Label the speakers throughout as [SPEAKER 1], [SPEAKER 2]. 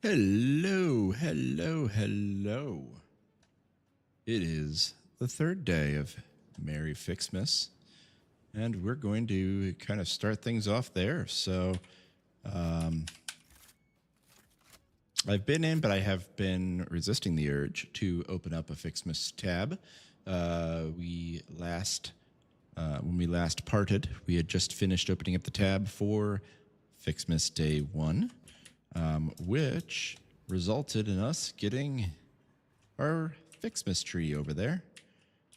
[SPEAKER 1] Hello, hello, hello. It is the third day of Merry Fixmas, and we're going to kind of start things off there. So, I've been in, but I have been resisting the urge to open up a Fixmas tab. When we last parted, we had just finished opening up the tab for Fixmas Day 1. Which resulted in us getting our Fixmas tree over there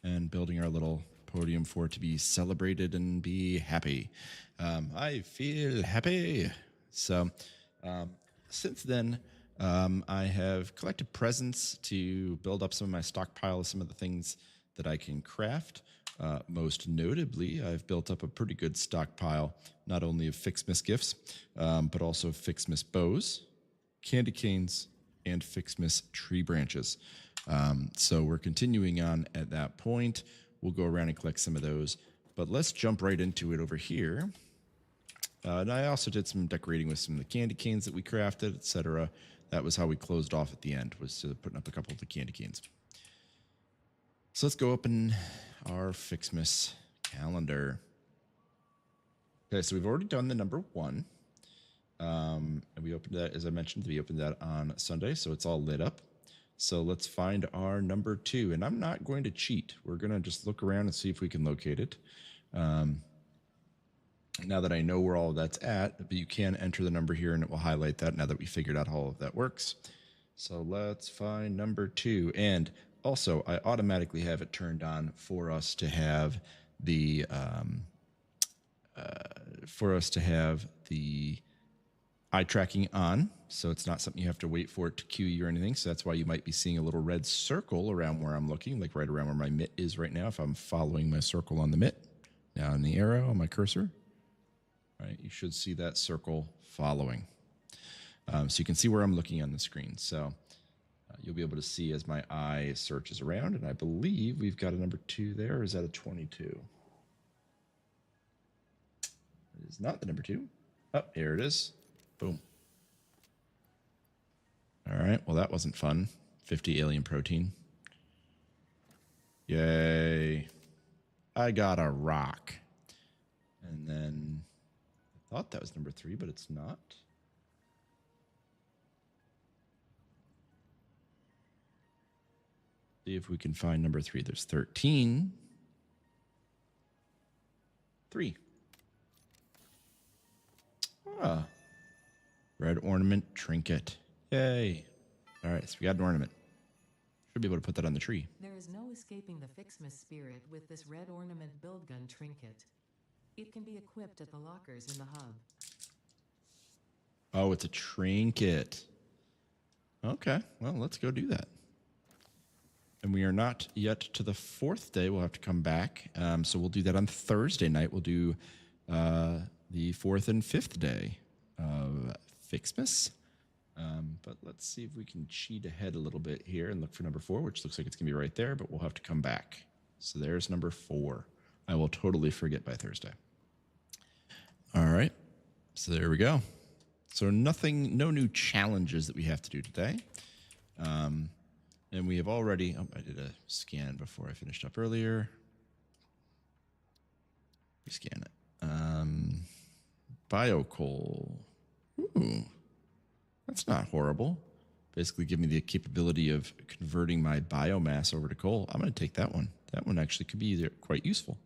[SPEAKER 1] and building our little podium for it to be celebrated and be happy. I feel happy. So since then, I have collected presents to build up some of my stockpile of some of the things that I can craft. Most notably, I've built up a pretty good stockpile, not only of Fixmas gifts, but also Fixmas bows, candy canes, and Fixmas tree branches. So we're continuing on at that point. We'll go around and collect some of those, but let's jump right into it over here. And I also did some decorating with some of the candy canes that we crafted, etc. That was how we closed off at the end, was putting up a couple of the candy canes. So let's go open our Fixmas calendar. Okay, so we've already done the number 1. And we opened that, as I mentioned, we opened that on Sunday, so it's all lit up. So let's find our number 2. And I'm not going to cheat. We're going to just look around and see if we can locate it. Now that I know where all of that's at, but you can enter the number here and it will highlight that now that we figured out how all of that works. So let's find number 2. And also, I automatically have it turned on for us to have the eye tracking on, so it's not something you have to wait for it to cue you or anything. So that's why you might be seeing a little red circle around where I'm looking, like right around where my mitt is right now. If I'm following my circle on the mitt, down the arrow on my cursor, right, you should see that circle following. So you can see where I'm looking on the screen. So you'll be able to see as my eye searches around, and I believe we've got a number 2 there. Or is that a 22? It is not the number 2. Oh, here it is. Boom. All right. Well, that wasn't fun. 50 alien protein. Yay. I got a rock. And then I thought that was number 3, but it's not. See if we can find number 3. There's 13. 3. Ah. Red ornament trinket. Yay. All right, so we got an ornament. Should be able to put that on the tree.
[SPEAKER 2] There is no escaping the Fixmas spirit with this red ornament build gun trinket. It can be equipped at the lockers in the hub.
[SPEAKER 1] Oh, it's a trinket. Okay, well, let's go do that. And we are not yet to the 4th day. We'll have to come back. So we'll do that on Thursday night. We'll do the 4th and 5th day of Fixmas. But let's see if we can cheat ahead a little bit here and look for number 4, which looks like it's going to be right there, but we'll have to come back. So there's number 4. I will totally forget by Thursday. All right. So there we go. So no new challenges that we have to do today. And we have already, I did a scan before I finished up earlier. Rescan it. Biocoal. Ooh, that's not horrible. Basically give me the capability of converting my biomass over to coal. I'm going to take that one. That one actually could be quite useful.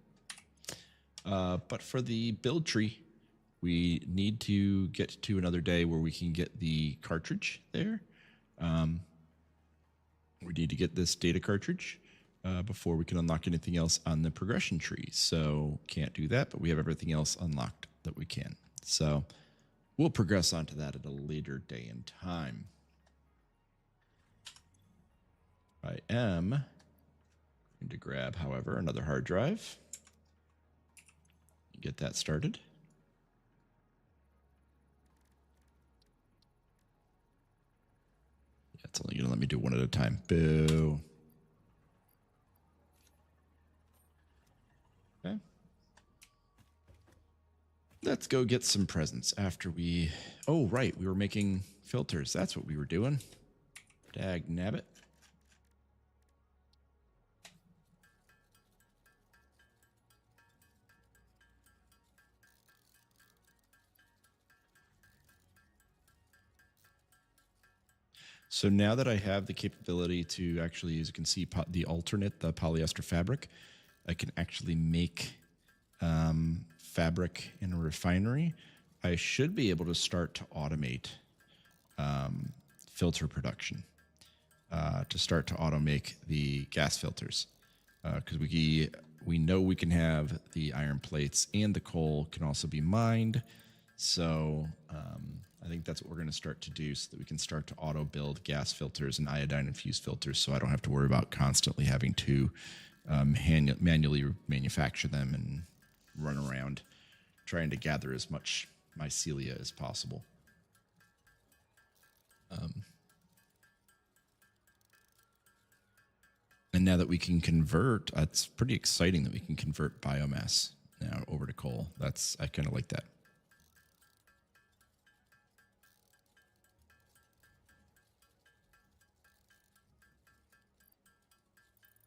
[SPEAKER 1] But for the build tree, we need to get to another day where we can get the cartridge there. We need to get this data cartridge before we can unlock anything else on the progression tree. So can't do that, but we have everything else unlocked that we can. So we'll progress onto that at a later day and time. I am going to grab, however, another hard drive. Get that started. Yeah, it's only going to let me do one at a time. Boo. Okay. Let's go get some presents after we... Oh, right. We were making filters. That's what we were doing. Dag nabbit. So now that I have the capability to actually, as you can see, the alternate, the polyester fabric, I can actually make fabric in a refinery. I should be able to start to automate filter production, to start to auto make the gas filters, because we know we can have the iron plates and the coal can also be mined. So I think that's what we're going to start to do, so that we can start to auto build gas filters and iodine infused filters, so I don't have to worry about constantly having to manually manufacture them and run around trying to gather as much mycelia as possible. And now that we can convert, it's pretty exciting that we can convert biomass now over to coal. I kind of like that.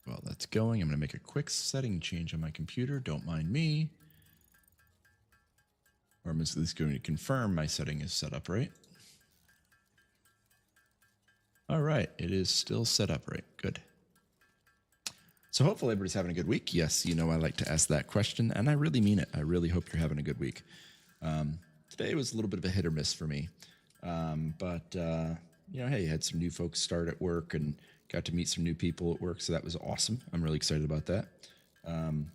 [SPEAKER 1] Well, that's going. I'm going to make a quick setting change on my computer. Don't mind me. Or I'm at least going to confirm my setting is set up right. All right. It is still set up right. Good. So hopefully everybody's having a good week. Yes, I like to ask that question, and I really mean it. I really hope you're having a good week. Today was a little bit of a hit or miss for me. But hey, had some new folks start at work and got to meet some new people at work, so that was awesome. I'm really excited about that. And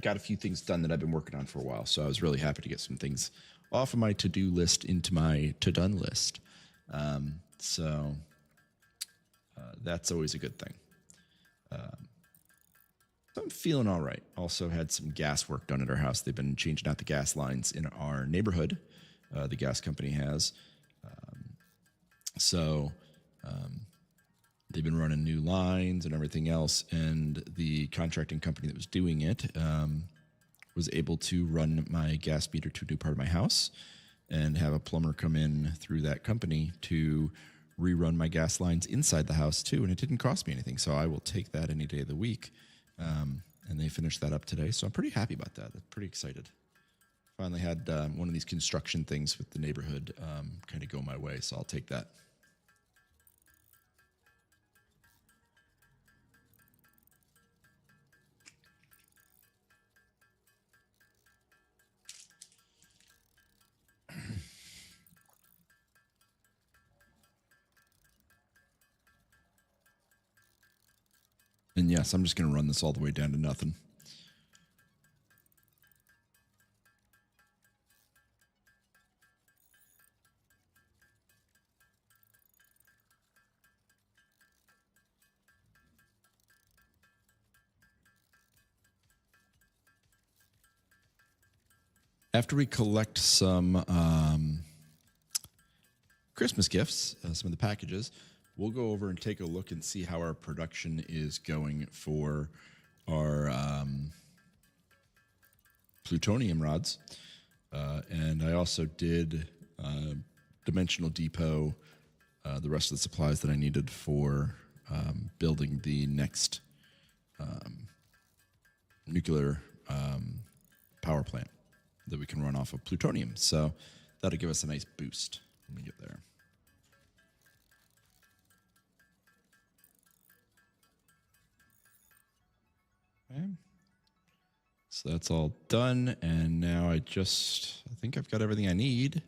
[SPEAKER 1] got a few things done that I've been working on for a while, so I was really happy to get some things off of my to-do list into my to-done list. So that's always a good thing. So I'm feeling all right. Also had some gas work done at our house. They've been changing out the gas lines in our neighborhood. The gas company has. So they've been running new lines and everything else. And the contracting company that was doing it was able to run my gas meter to a new part of my house and have a plumber come in through that company to rerun my gas lines inside the house too. And it didn't cost me anything. So I will take that any day of the week. And they finished that up today. So I'm pretty happy about that. I'm pretty excited. Finally had one of these construction things with the neighborhood kind of go my way. So I'll take that. And yes, I'm just going to run this all the way down to nothing. After we collect some Christmas gifts, some of the packages, we'll go over and take a look and see how our production is going for our plutonium rods. And I also did Dimensional Depot the rest of the supplies that I needed for building the next nuclear power plant that we can run off of plutonium. So that'll give us a nice boost when we get there. Okay. So that's all done, and now I think I've got everything I need.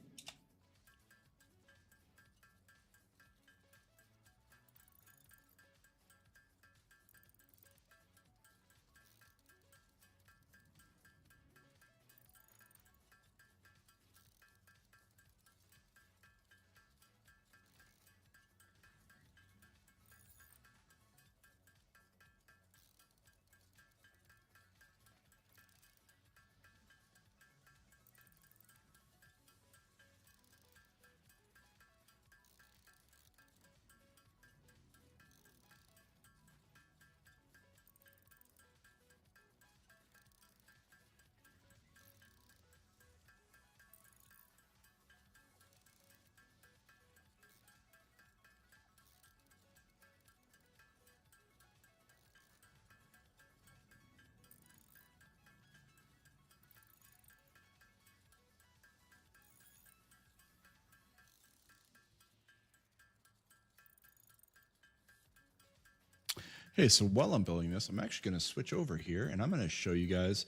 [SPEAKER 1] Hey, so while I'm building this, I'm actually going to switch over here and I'm going to show you guys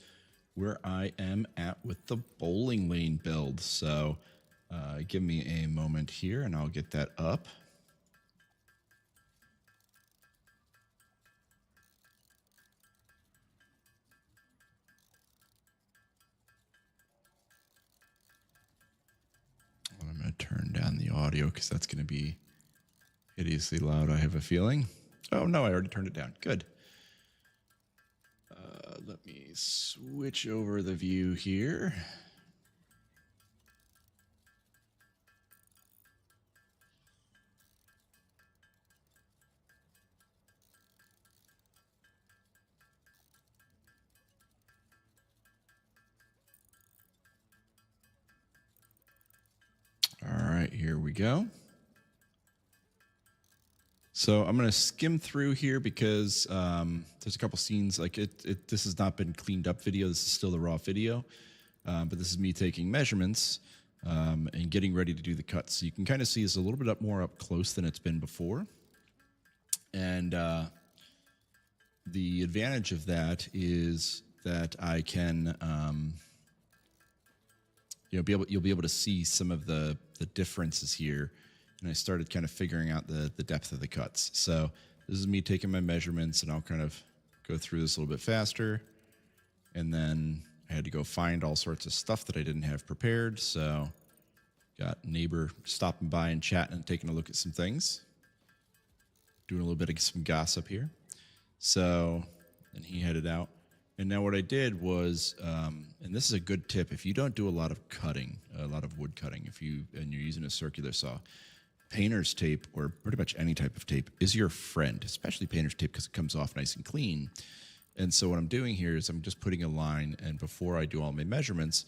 [SPEAKER 1] where I am at with the bowling lane build. So give me a moment here and I'll get that up. I'm going to turn down the audio because that's going to be hideously loud, I have a feeling. Oh, no, I already turned it down. Good. Let me switch over the view here. All right, here we go. So I'm going to skim through here because there's a couple scenes like this has not been cleaned up video. This is still the raw video, but this is me taking measurements and getting ready to do the cuts. So you can kind of see it's a little bit more up close than it's been before. And the advantage of that is that I can, you'll be able to see some of the differences here. And I started kind of figuring out the depth of the cuts. So this is me taking my measurements, and I'll kind of go through this a little bit faster. And then I had to go find all sorts of stuff that I didn't have prepared. So got neighbor stopping by and chatting and taking a look at some things. Doing a little bit of some gossip here. So then he headed out. And now what I did was, and this is a good tip, if you don't do a lot of cutting, a lot of wood cutting, and you're using a circular saw, painter's tape, or pretty much any type of tape, is your friend, especially painter's tape because it comes off nice and clean. And so what I'm doing here is I'm just putting a line, and before I do all my measurements,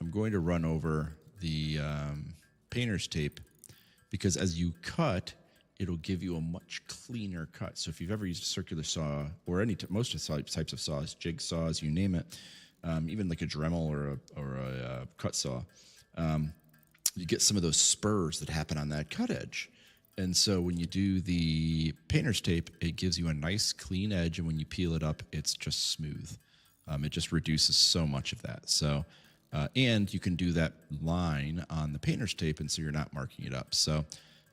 [SPEAKER 1] I'm going to run over the painter's tape, because as you cut, it'll give you a much cleaner cut. So if you've ever used a circular saw, or most of the types of saws, jig saws, you name it, even like a Dremel or a cut saw, you get some of those spurs that happen on that cut edge. And so when you do the painter's tape, it gives you a nice clean edge, and when you peel it up, it's just smooth. It just reduces so much of that. So, and you can do that line on the painter's tape, and so you're not marking it up. So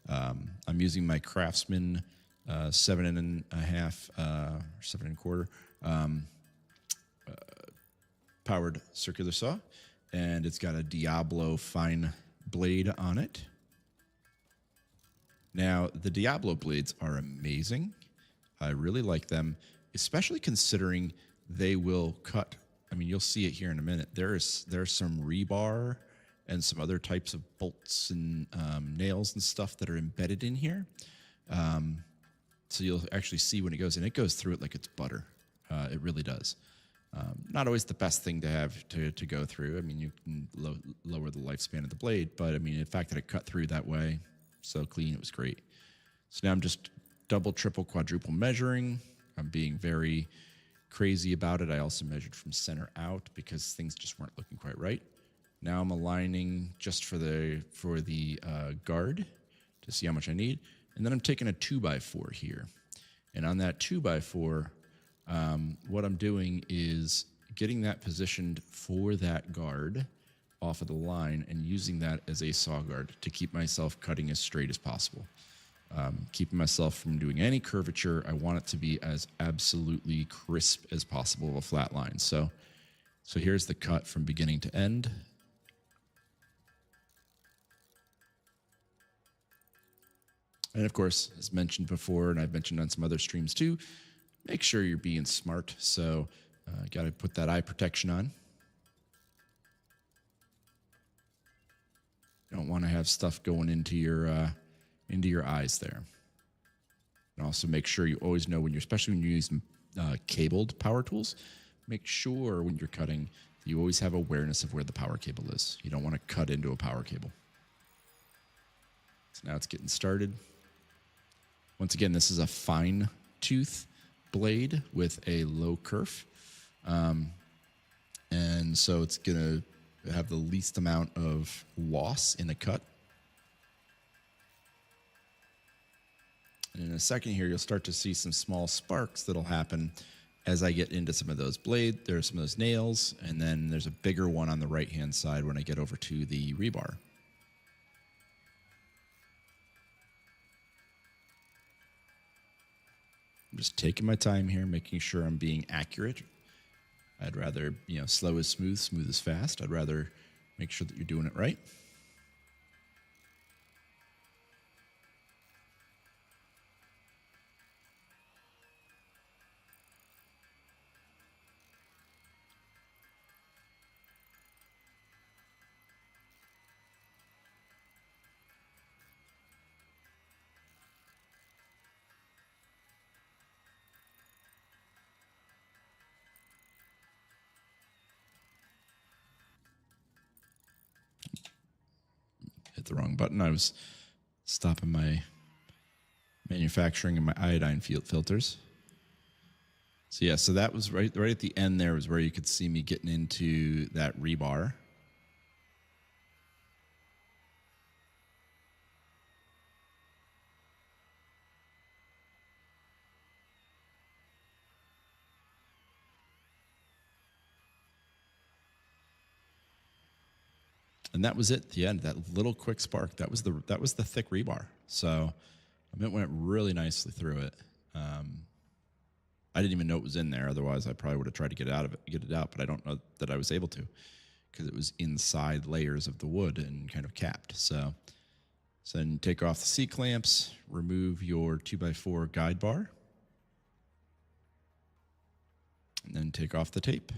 [SPEAKER 1] I'm using my Craftsman 7.5 or 7.25 powered circular saw, and it's got a Diablo fine blade on it. Now, the Diablo blades are amazing. I really like them, especially considering they will cut. I mean, you'll see it here in a minute. There's some rebar and some other types of bolts and nails and stuff that are embedded in here. So you'll actually see when it goes in. It goes through it like it's butter. It really does. Not always the best thing to have to go through. I mean, you can lower the lifespan of the blade, but I mean, the fact that it cut through that way, so clean, it was great. So now I'm just double, triple, quadruple measuring. I'm being very crazy about it. I also measured from center out because things just weren't looking quite right. Now I'm aligning just for the guard to see how much I need. And then I'm taking a 2x4 here. And on that 2x4, what I'm doing is getting that positioned for that guard off of the line and using that as a saw guard to keep myself cutting as straight as possible. Keeping myself from doing any curvature. I want it to be as absolutely crisp as possible of a flat line. So here's the cut from beginning to end. And of course, as mentioned before, and I've mentioned on some other streams too, make sure you're being smart. So got to put that eye protection on. You don't want to have stuff going into your eyes there. And also make sure you always know especially when you're using cabled power tools, make sure when you're cutting, you always have awareness of where the power cable is. You don't want to cut into a power cable. So now it's getting started. Once again, this is a fine tooth blade with a low kerf. And so it's going to have the least amount of loss in a cut. And in a a second here, you'll start to see some small sparks that'll happen as I get into some of those there's some of those nails, and then there's a bigger one on the right-hand side when I get over to the rebar. I'm just taking my time here, making sure I'm being accurate. I'd rather, slow is smooth, smooth is fast. I'd rather make sure that you're doing it right. Hit the wrong button. I was stopping my manufacturing and my iodine filters. So yeah, so that was right at the end there was where you could see me getting into that rebar. And that was it at the end, that little quick spark. That was the thick rebar. So it went really nicely through it. I didn't even know it was in there. Otherwise, I probably would have tried to get it out, but I don't know that I was able to because it was inside layers of the wood and kind of capped. So then take off the C-clamps, remove your 2x4 guide bar, and then take off the tape.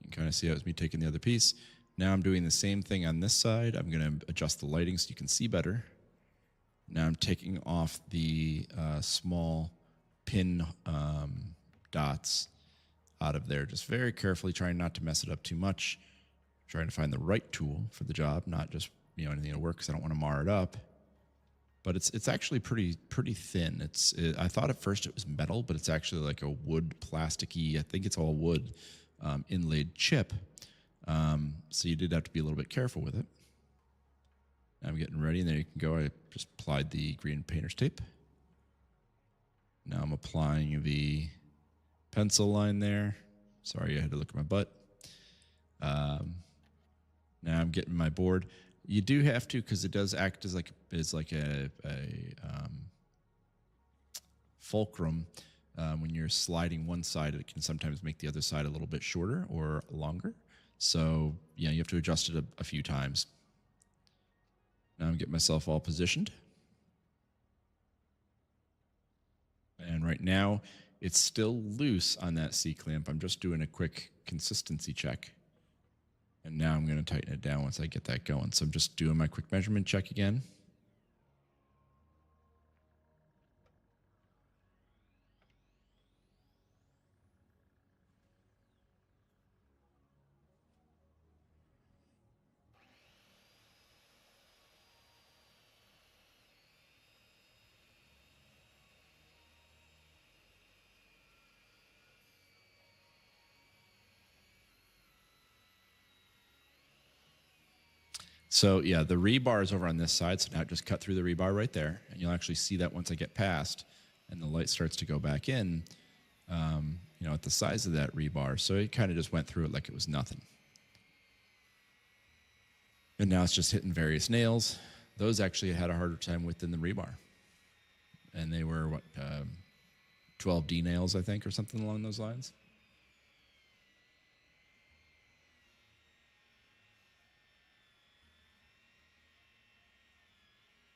[SPEAKER 1] You can kind of see how it's me taking the other piece. Now I'm doing the same thing on this side. I'm going to adjust the lighting so you can see better. Now I'm taking off the small pin dots out of there, just very carefully, trying not to mess it up too much, trying to find the right tool for the job, not just anything to work because I don't want to mar it up. But it's actually pretty thin. I thought at first it was metal, but it's actually like a wood, plasticky. I think it's all wood inlaid chip. So you did have to be a little bit careful with it. Now I'm getting ready, and there you can go. I just applied the green painter's tape. Now I'm applying the pencil line there. Sorry, I had to look at my butt. Now I'm getting my board. You do have to, because it does act as like a fulcrum. When you're sliding one side, it can sometimes make the other side a little bit shorter or longer. So you have to adjust it a few times. Now I'm getting myself all positioned. And right now, it's still loose on that C-clamp. I'm just doing a quick consistency check. And now I'm going to tighten it down once I get that going. So I'm just doing my quick measurement check again. So yeah, the rebar is over on this side, so now just cut through the rebar right there, and you'll actually see that once I get past, and the light starts to go back in, at the size of that rebar. So it kind of just went through it like it was nothing. And now it's just hitting various nails. Those actually had a harder time with than the rebar. And they were, 12D nails, I think, or something along those lines.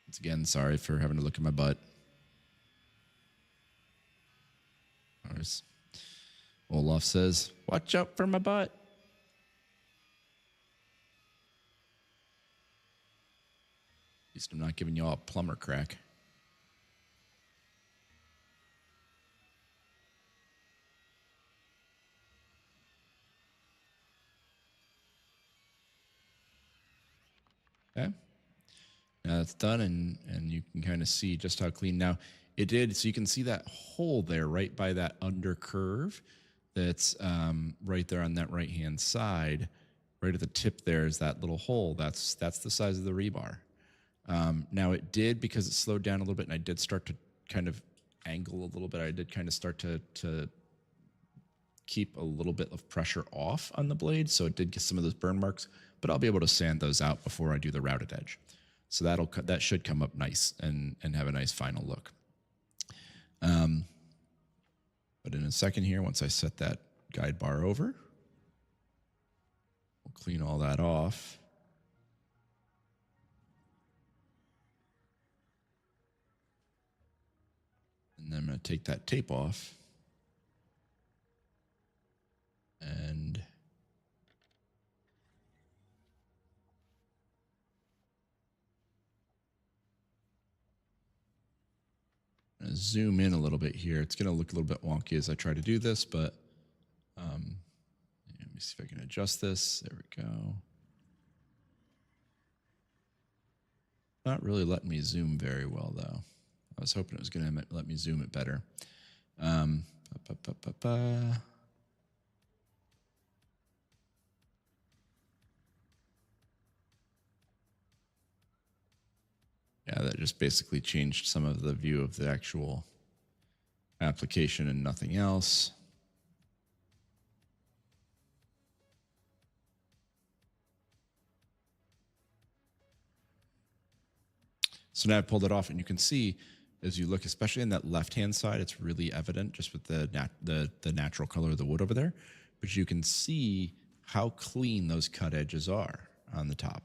[SPEAKER 1] Once again, sorry for having to look at my butt. As Olaf says, watch out for my butt. At least I'm not giving you all a plumber crack. Okay. Now that's done, and you can kind of see just how clean. Now it did, so you can see that hole there right by that under curve that's right there on that right-hand side. Right at the tip there is that little hole. That's the size of the rebar. Now it did, because it slowed down a little bit and I did start to kind of angle a little bit. I did kind of start to keep a little bit of pressure off on the blade. So it did get some of those burn marks, but I'll be able to sand those out before I do the routed edge. So that should come up nice and have a nice final look. But in a second here, once I set that guide bar over, we'll clean all that off. And then I'm going to take that tape off and zoom in a little bit here. It's going to look a little bit wonky as I try to do this, but let me see if I can adjust this. There we go. Not really letting me zoom very well, though. I was hoping it was going to let me zoom it better. Yeah, that just basically changed some of the view of the actual application and nothing else. So now I pulled it off, and you can see as you look, especially in that left-hand side, it's really evident just with the natural color of the wood over there. But you can see how clean those cut edges are on the top.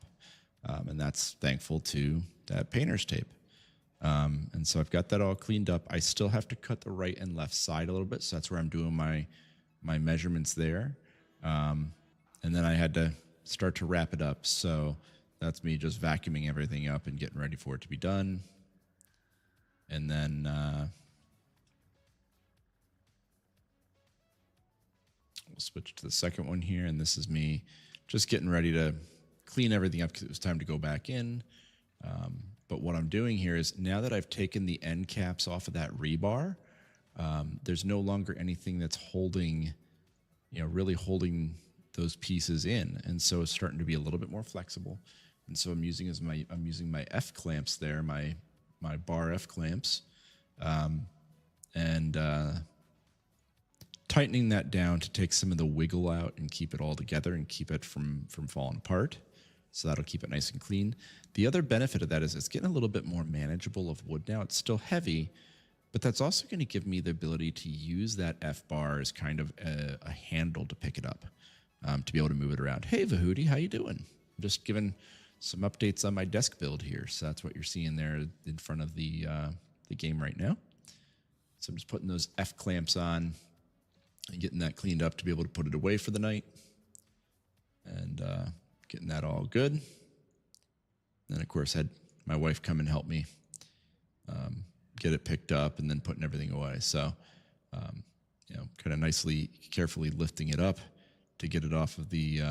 [SPEAKER 1] And that's thankful to that painter's tape. And so I've got that all cleaned up. I still have to cut the right and left side a little bit, so that's where I'm doing my measurements there. And then I had to start to wrap it up. So that's me just vacuuming everything up and getting ready for it to be done. And then we'll switch to the second one here, and this is me just getting ready to clean everything up because it was time to go back in. But what I'm doing here is, now that I've taken the end caps off of that rebar, there's no longer anything that's holding, really holding those pieces in, and so it's starting to be a little bit more flexible. And so I'm using my F clamps there, my bar F clamps, and tightening that down to take some of the wiggle out and keep it all together and keep it from falling apart. So that'll keep it nice and clean. The other benefit of that is it's getting a little bit more manageable of wood now. It's still heavy, but that's also going to give me the ability to use that F bar as kind of a handle to pick it up, to be able to move it around. Hey, Vahudi, how you doing? I'm just giving some updates on my desk build here. So that's what you're seeing there in front of the game right now. So I'm just putting those F clamps on and getting that cleaned up to be able to put it away for the night. And getting that all good. Then, of course, had my wife come and help me get it picked up and then putting everything away. So, kind of nicely, carefully lifting it up to get it off of the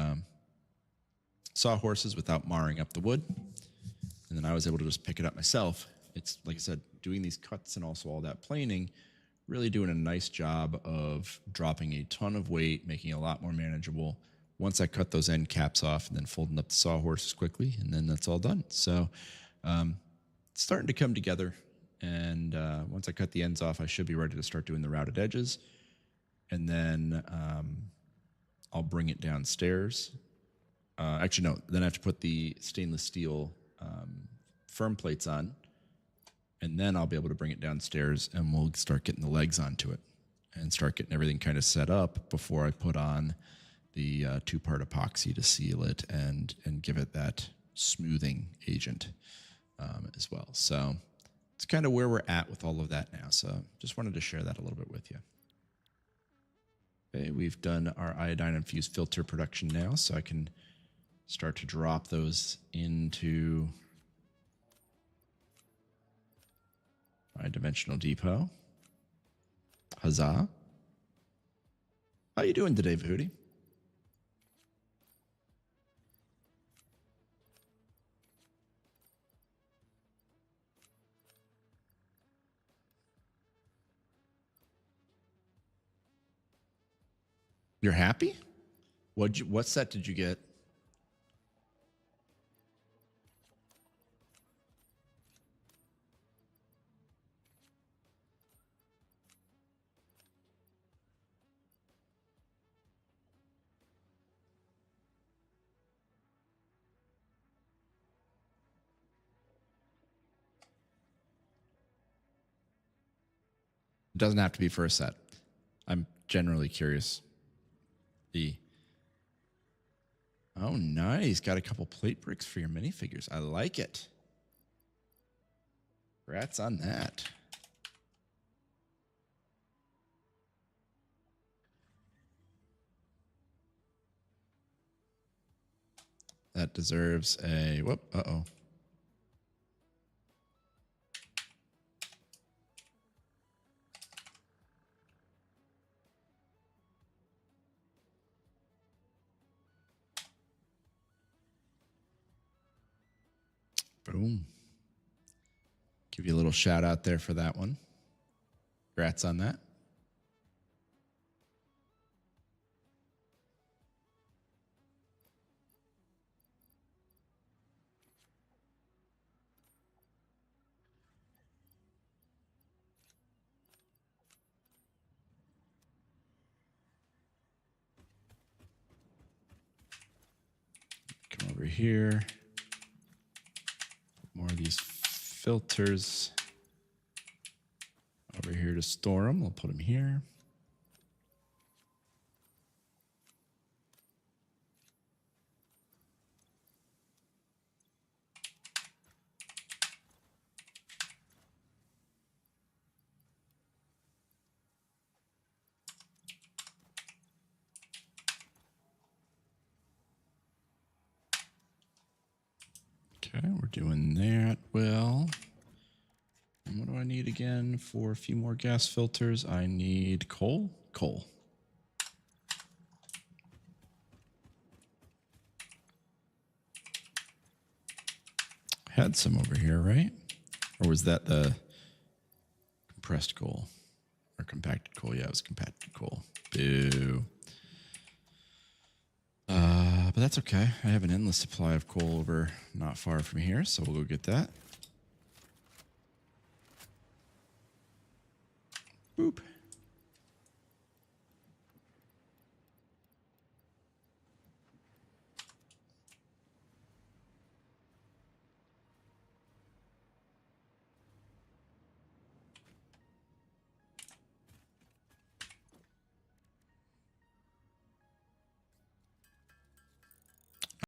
[SPEAKER 1] sawhorses without marring up the wood. And then I was able to just pick it up myself. It's, like I said, doing these cuts and also all that planing, really doing a nice job of dropping a ton of weight, making it a lot more manageable. Once I cut those end caps off and then folding up the sawhorses quickly, and then that's all done. So it's starting to come together. And once I cut the ends off, I should be ready to start doing the routed edges. And then I'll bring it downstairs. Actually, no, then I have to put the stainless steel firm plates on. And then I'll be able to bring it downstairs, and we'll start getting the legs onto it and start getting everything kind of set up before I put on the two-part epoxy to seal it and give it that smoothing agent as well. So it's kind of where we're at with all of that now. So just wanted to share that a little bit with you. Okay, we've done our iodine-infused filter production now, so I can start to drop those into my dimensional depot. Huzzah. How you doing today, Vahudi? You're happy? What set did you get? doesn't have to be for a set. I'm generally curious. Oh, nice. Got a couple plate bricks for your minifigures. I like it. Congrats on that. That deserves a whoop. Uh-oh. Boom. Give you a little shout out there for that one. Congrats on that. Come over here. More of these filters over here to store them. We'll put them here. Okay, we're doing that well. And what do I need again for a few more gas filters? I need coal. Coal. Had some over here, right? Or was that the compressed coal? Or compacted coal? Yeah, it was compacted coal. Boo. But that's okay. I have an endless supply of coal over not far from here, so we'll go get that. Boop.